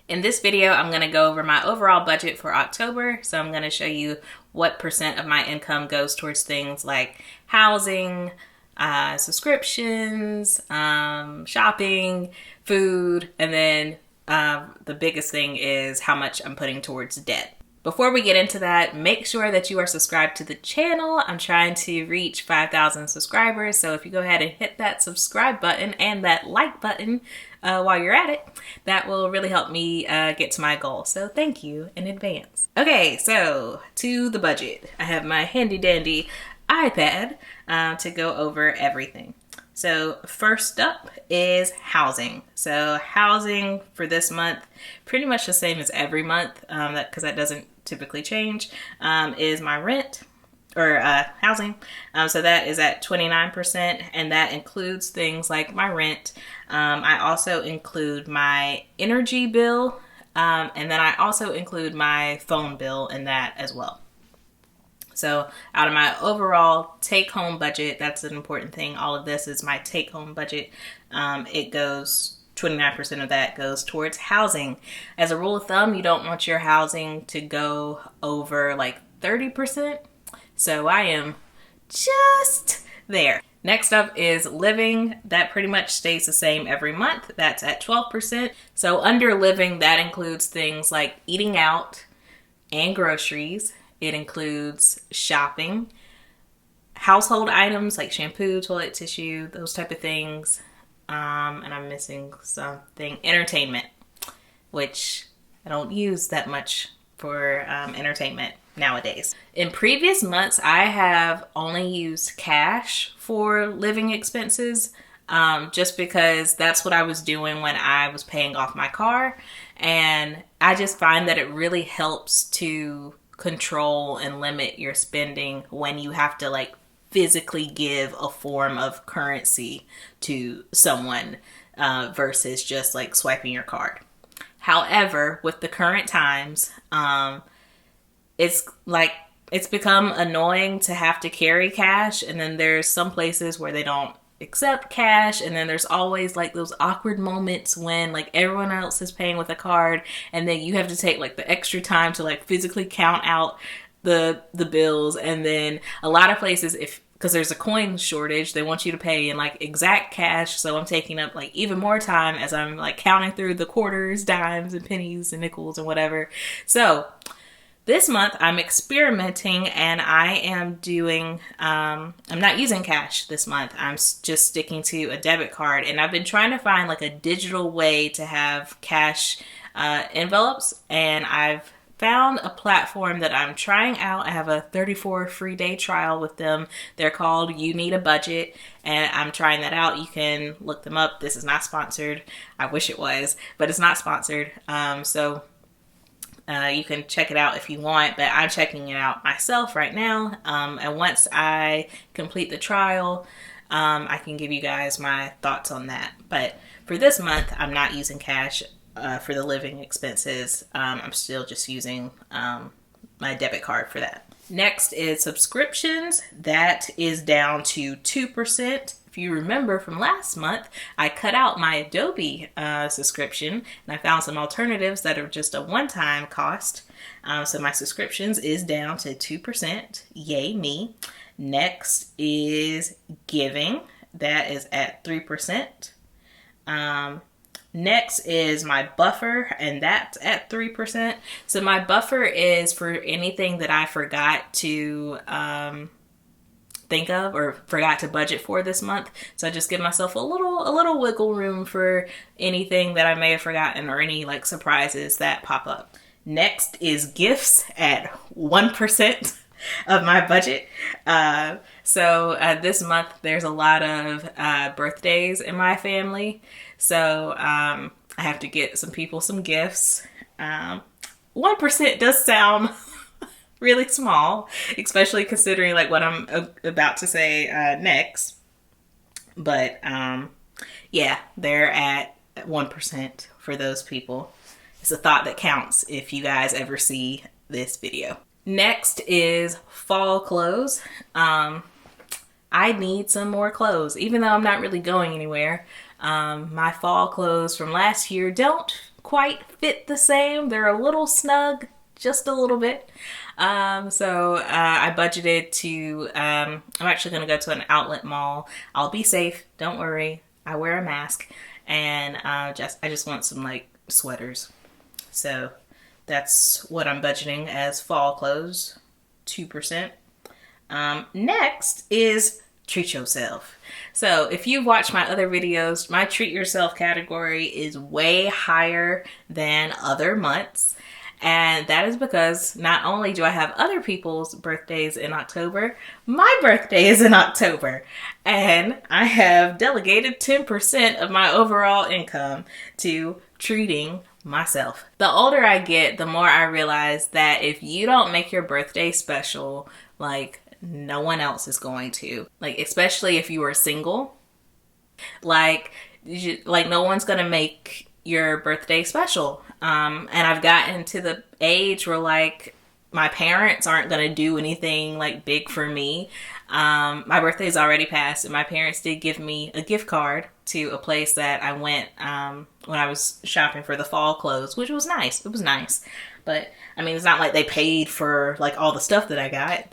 In this video, I'm going to go over my overall budget for October. So I'm going to show you what percent of my income goes towards things like housing, subscriptions, shopping, food, and then the biggest thing is how much I'm putting towards debt. Before we get into that, make sure that you are subscribed to the channel. I'm trying to reach 5,000 subscribers, so if you go ahead and hit that subscribe button and that like button while you're at it, that will really help me get to my goal. So thank you in advance. Okay, so to the budget. I have my handy dandy iPad to go over everything. So first up is housing. So housing for this month, pretty much the same as every month, because that doesn't typically change, is my rent or housing. So that is at 29%, and that includes things like my rent. I also include my energy bill, and then I also include my phone bill in that as well. So out of my overall take-home budget, that's an important thing. All of this is my take-home budget. It goes, 29% of that goes towards housing. As a rule of thumb, you don't want your housing to go over like 30%. So I am just there. Next up is living. That pretty much stays the same every month. That's at 12%. So under living, that includes things like eating out and groceries. It includes shopping, household items like shampoo, toilet tissue, those type of things. And I'm missing something. Entertainment, which I don't use that much for entertainment nowadays. In previous months, I have only used cash for living expenses, just because that's what I was doing when I was paying off my car. And I just find that it really helps to control and limit your spending when you have to like physically give a form of currency to someone versus just like swiping your card. However, with the current times, it's become annoying to have to carry cash, and then there's some places where they don't accept cash, and then there's always like those awkward moments when like everyone else is paying with a card, and then you have to take like the extra time to like physically count out the bills. And then a lot of places, because there's a coin shortage, they want you to pay in like exact cash. So I'm taking up like even more time as I'm like counting through the quarters, dimes, and pennies and nickels and whatever. So this month I'm experimenting, and I am doing, I'm not using cash this month. I'm just sticking to a debit card, and I've been trying to find like a digital way to have cash envelopes, and I've found a platform that I'm trying out. I have a 34 free day trial with them. They're called You Need a Budget, and I'm trying that out. You can look them up. This is not sponsored. I wish it was, but it's not sponsored. You can check it out if you want, but I'm checking it out myself right now. And once I complete the trial, I can give you guys my thoughts on that. But for this month, I'm not using cash for the living expenses. I'm still just using my debit card for that. Next is subscriptions. That is down to 2%. If you remember from last month, I cut out my Adobe subscription, and I found some alternatives that are just a one-time cost. So my subscriptions is down to 2%. Yay me. Next is giving. That is at 3%. Next is my buffer, and that's at 3%. So my buffer is for anything that I forgot to think of or forgot to budget for this month. So I just give myself a little wiggle room for anything that I may have forgotten or any like surprises that pop up. Next is gifts at 1% of my budget. So this month there's a lot of birthdays in my family. So I have to get some people some gifts. 1% does sound really small, especially considering like what I'm about to say next. But yeah, they're at 1% for those people. It's a thought that counts if you guys ever see this video. Next is fall clothes. I need some more clothes, even though I'm not really going anywhere. My fall clothes from last year don't quite fit the same. They're a little snug, just a little bit. So I budgeted to, I'm actually going to go to an outlet mall. I'll be safe. Don't worry. I wear a mask. And I just want some like sweaters. So that's what I'm budgeting as fall clothes, 2%. Next is treat yourself. So if you've watched my other videos, my treat yourself category is way higher than other months. And that is because not only do I have other people's birthdays in October, my birthday is in October. And I have delegated 10% of my overall income to treating myself. The older I get, the more I realize that if you don't make your birthday special, like no one else is going to. Like, especially if you are single, like no one's gonna make your birthday special. And I've gotten to the age where like my parents aren't gonna do anything like big for me. My birthday's already passed, and my parents did give me a gift card to a place that I went when I was shopping for the fall clothes, which was nice. It was nice, but I mean, it's not like they paid for like all the stuff that I got.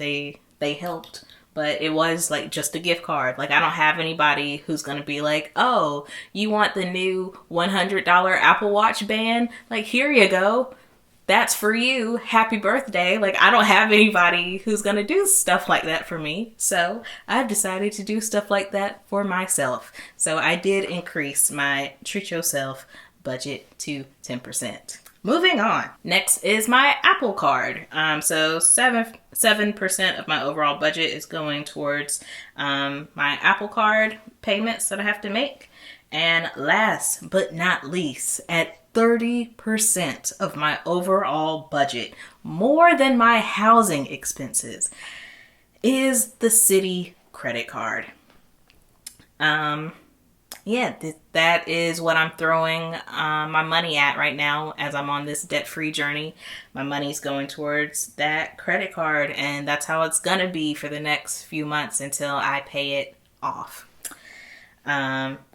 They helped, but it was like just a gift card. Like I don't have anybody who's gonna be like, oh, you want the new $100 Apple Watch band? Like, here you go. That's for you. Happy birthday. Like, I don't have anybody who's going to do stuff like that for me. So I've decided to do stuff like that for myself. So I did increase my treat yourself budget to 10%. Moving on. Next is my Apple Card. So 7% of my overall budget is going towards my Apple Card payments that I have to make. And last but not least, at 30% of my overall budget, more than my housing expenses, is the city credit card. That is what I'm throwing my money at right now as I'm on this debt-free journey. My money's going towards that credit card, and that's how it's gonna be for the next few months until I pay it off.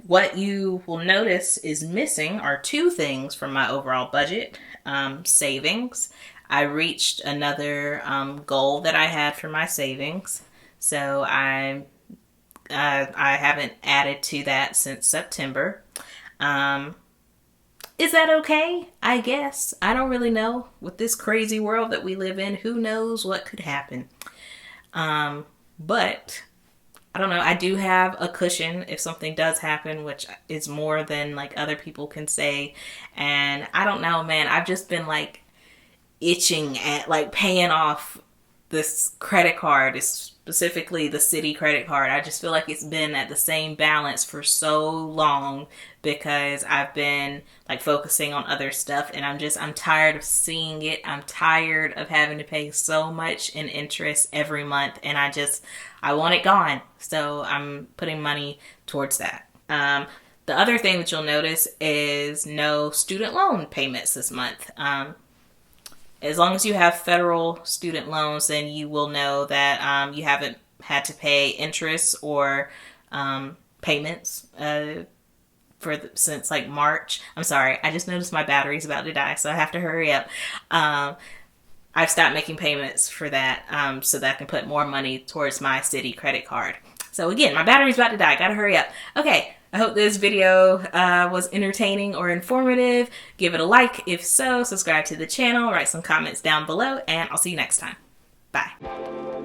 What you will notice is missing are two things from my overall budget. Savings. I reached another goal that I had for my savings, so I haven't added to that since September. Is that okay? I guess. I don't really know. With this crazy world that we live in, who knows what could happen. But I don't know. I do have a cushion if something does happen, which is more than like other people can say. And I don't know, man. I've just been like itching at like paying off this credit card, specifically the city credit card. I just feel like it's been at the same balance for so long because I've been like focusing on other stuff, and I'm tired of seeing it. I'm tired of having to pay so much in interest every month, and I want it gone. So I'm putting money towards that. The other thing that you'll notice is no student loan payments this month. As long as you have federal student loans, then you will know that you haven't had to pay interest or payments since like March. I'm sorry, I just noticed my battery's about to die, so I have to hurry up. I've stopped making payments for that so that I can put more money towards my city credit card. So again, my battery's about to die. Gotta hurry up. Okay. I hope this video was entertaining or informative. Give it a like if so, subscribe to the channel, write some comments down below, and I'll see you next time. Bye.